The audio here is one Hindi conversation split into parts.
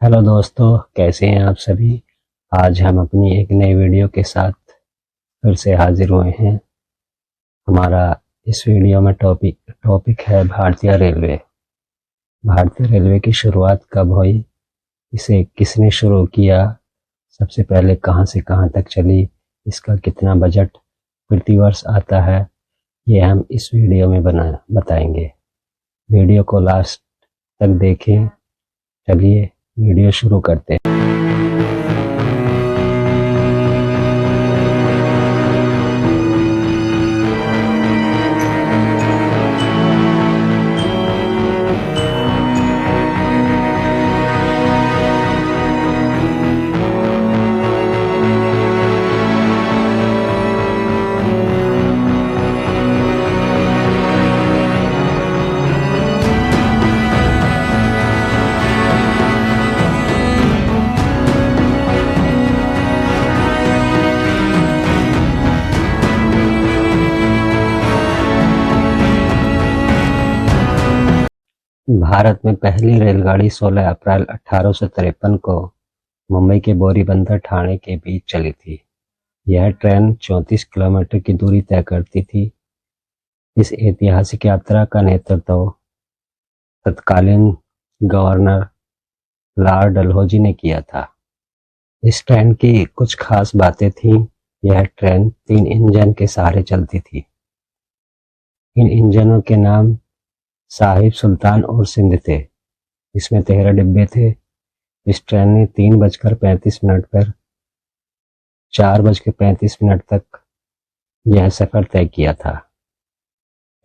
हेलो दोस्तों, कैसे हैं आप सभी। आज हम अपनी एक नई वीडियो के साथ फिर से हाजिर हुए हैं। हमारा इस वीडियो में टॉपिक है भारतीय रेलवे। भारतीय रेलवे की शुरुआत कब हुई, इसे किसने शुरू किया, सबसे पहले कहां से कहां तक चली, इसका कितना बजट प्रतिवर्ष आता है, ये हम इस वीडियो में बताएंगे। वीडियो को लास्ट तक देखें। चलिए वीडियो शुरू करते हैं। भारत में पहली रेलगाड़ी 16 अप्रैल 1853 को मुंबई के बोरीबंदर ठाणे के बीच चली थी। यह ट्रेन 34 किलोमीटर की दूरी तय करती थी। इस ऐतिहासिक यात्रा का नेतृत्व तत्कालीन गवर्नर लॉर्ड डलहौजी ने किया था। इस ट्रेन की कुछ खास बातें थीं। यह ट्रेन 3 इंजन के सहारे चलती थी। इन इंजनों के नाम साहिब, सुल्तान और सिंध थे। इसमें 13 डिब्बे थे। इस ट्रेन ने 3:35 पर 4:35 तक यह सफर तय किया था।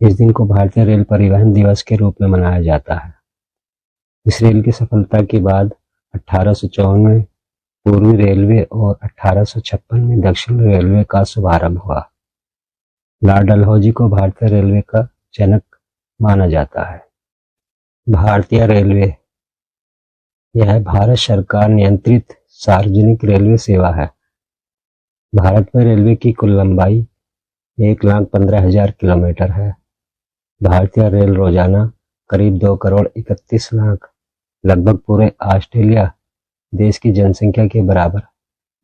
इस दिन को भारतीय रेल परिवहन दिवस के रूप में मनाया जाता है। इस रेल की सफलता के बाद 1854 में पूर्वी रेलवे और 1856 में दक्षिण रेलवे का शुभारंभ हुआ। लॉर्ड डलहौजी को भारतीय रेलवे का जनक माना जाता है। भारतीय रेलवे यह भारत सरकार नियंत्रित सार्वजनिक रेलवे सेवा है। भारत में रेलवे की कुल लंबाई 1,15,000 किलोमीटर है। भारतीय रेल रोजाना करीब 2,31,00,000 लगभग पूरे ऑस्ट्रेलिया देश की जनसंख्या के बराबर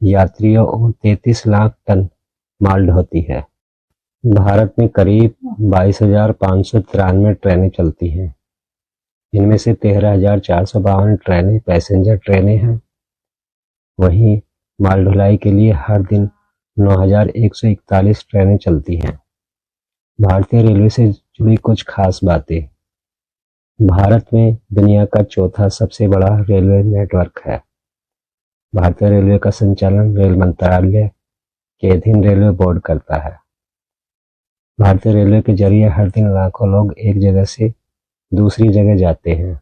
यात्रियों और 33 लाख टन माल ढोती है। भारत में करीब 22,593 ट्रेनें चलती हैं। इनमें से 13,452 ट्रेनें पैसेंजर ट्रेनें हैं। वहीं माल ढुलाई के लिए हर दिन 9,141 ट्रेनें चलती हैं। भारतीय रेलवे से जुड़ी कुछ खास बातें। भारत में दुनिया का चौथा सबसे बड़ा रेलवे नेटवर्क है। भारतीय रेलवे का संचालन रेल मंत्रालय के अधीन रेलवे बोर्ड करता है। भारतीय रेलवे के जरिए हर दिन लाखों लोग एक जगह से दूसरी जगह जाते हैं।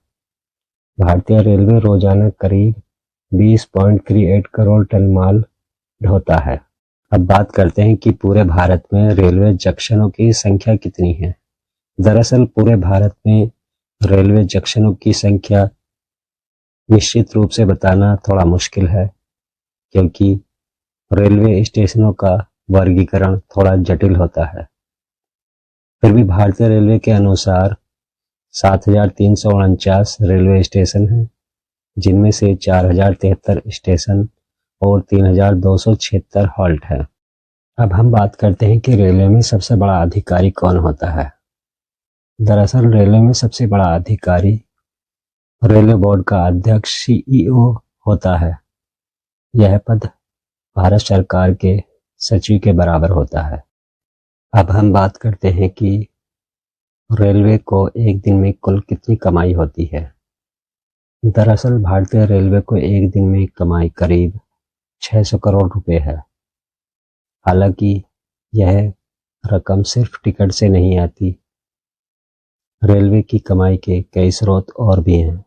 भारतीय रेलवे रोजाना करीब 20.38 करोड़ टन माल ढोता है। अब बात करते हैं कि पूरे भारत में रेलवे जंक्शनों की संख्या कितनी है। दरअसल पूरे भारत में रेलवे जंक्शनों की संख्या निश्चित रूप से बताना थोड़ा मुश्किल है, क्योंकि रेलवे स्टेशनों का वर्गीकरण थोड़ा जटिल होता है। फिर भी भारतीय रेलवे के अनुसार 7,349 रेलवे स्टेशन हैं, जिनमें से 4,073 स्टेशन और 3,276 हॉल्ट है। अब हम बात करते हैं कि रेलवे में सबसे बड़ा अधिकारी कौन होता है। दरअसल रेलवे में सबसे बड़ा अधिकारी रेलवे बोर्ड का अध्यक्ष सीईओ होता है। यह पद भारत सरकार के सचिव के बराबर होता है। अब हम बात करते हैं कि रेलवे को एक दिन में कुल कितनी कमाई होती है। दरअसल भारतीय रेलवे को एक दिन में कमाई करीब 600 करोड़ रुपए है। हालांकि यह रकम सिर्फ टिकट से नहीं आती। रेलवे की कमाई के कई स्रोत और भी हैं,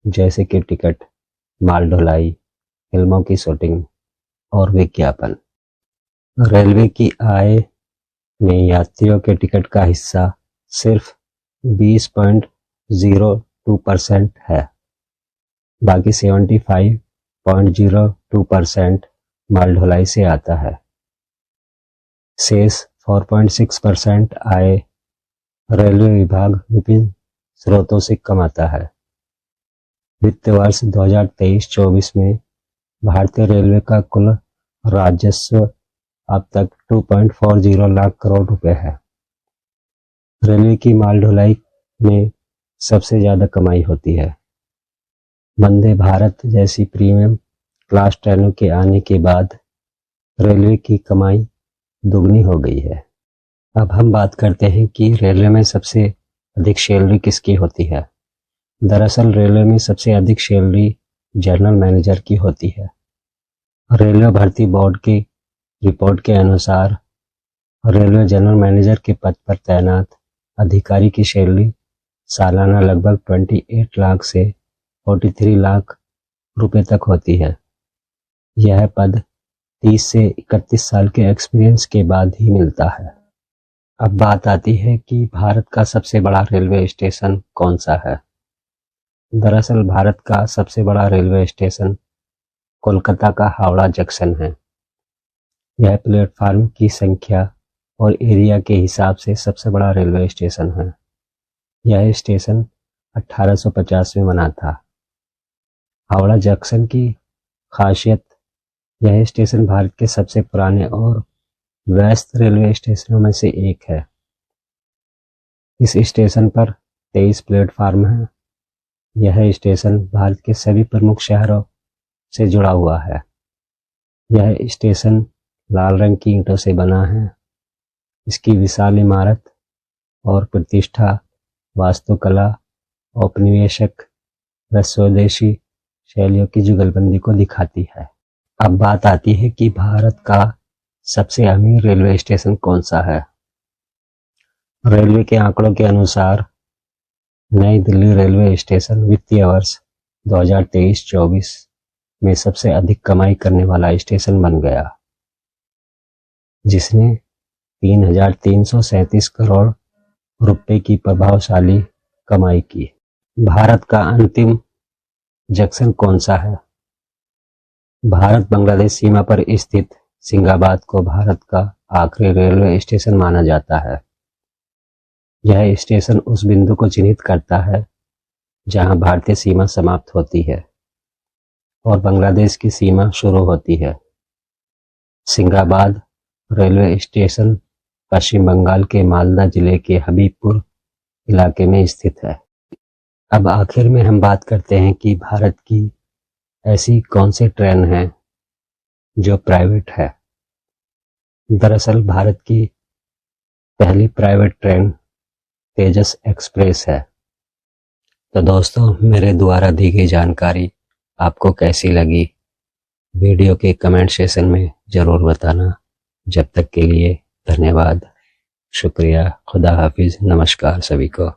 जैसे कि टिकट, माल ढुलाई, फिल्मों की शूटिंग और विज्ञापन। रेलवे की आय में यात्रियों के टिकट का हिस्सा सिर्फ 20.02% है। बाकी 75.02% माल ढुलाई से आता है। शेष 4.6% आय रेलवे विभाग विभिन्न स्रोतों से कमाता है। वित्त वर्ष 2023-24 में भारतीय रेलवे का कुल राजस्व अब तक 2.40 लाख करोड़ रुपए है। रेलवे की माल ढुलाई में सबसे ज्यादा कमाई होती है। वंदे भारत जैसी प्रीमियम क्लास ट्रेनों के आने के बाद रेलवे की कमाई दुगनी हो गई है। अब हम बात करते हैं कि रेलवे में सबसे अधिक सैलरी किसकी होती है। दरअसल रेलवे में सबसे अधिक सैलरी जनरल मैनेजर की होती है। रेलवे भर्ती बोर्ड की रिपोर्ट के अनुसार रेलवे जनरल मैनेजर के पद पर तैनात अधिकारी की सैलरी सालाना लगभग 28 लाख से 43 लाख रुपए तक होती है। यह पद 30 से 31 साल के एक्सपीरियंस के बाद ही मिलता है। अब बात आती है कि भारत का सबसे बड़ा रेलवे स्टेशन कौन सा है। दरअसल भारत का सबसे बड़ा रेलवे स्टेशन कोलकाता का हावड़ा जंक्शन है। यह प्लेटफार्म की संख्या और एरिया के हिसाब से सबसे बड़ा रेलवे स्टेशन है। यह स्टेशन 1850 में बना था। हावड़ा जंक्शन की खासियत, यह स्टेशन भारत के सबसे पुराने और व्यस्त रेलवे स्टेशनों में से एक है। इस स्टेशन पर 23 प्लेटफार्म हैं। यह स्टेशन भारत के सभी प्रमुख शहरों से जुड़ा हुआ है। यह स्टेशन लाल रंग की ईंटों से बना है। इसकी विशाल इमारत और प्रतिष्ठा वास्तुकला, औपनिवेशिक व स्वदेशी शैलियों की जुगलबंदी को दिखाती है। अब बात आती है कि भारत का सबसे अमीर रेलवे स्टेशन कौन सा है। रेलवे के आंकड़ों के अनुसार नई दिल्ली रेलवे स्टेशन वित्तीय वर्ष 2023-24 में सबसे अधिक कमाई करने वाला स्टेशन बन गया, जिसने 3,337 करोड़ रुपए की प्रभावशाली कमाई की। भारत का अंतिम जंक्शन कौन सा है। भारत बांग्लादेश सीमा पर स्थित सिंगाबाद को भारत का आखिरी रेलवे स्टेशन माना जाता है। यह स्टेशन उस बिंदु को चिन्हित करता है जहां भारतीय सीमा समाप्त होती है और बांग्लादेश की सीमा शुरू होती है। सिंगाबाद रेलवे स्टेशन पश्चिम बंगाल के मालदा जिले के हबीबपुर इलाके में स्थित है। अब आखिर में हम बात करते हैं कि भारत की ऐसी कौन सी ट्रेन है जो प्राइवेट है। दरअसल भारत की पहली प्राइवेट ट्रेन तेजस एक्सप्रेस है। तो दोस्तों, मेरे द्वारा दी गई जानकारी आपको कैसी लगी, वीडियो के कमेंट सेक्शन में ज़रूर बताना। जब तक के लिए धन्यवाद, शुक्रिया, खुदा हाफिज, नमस्कार सभी को।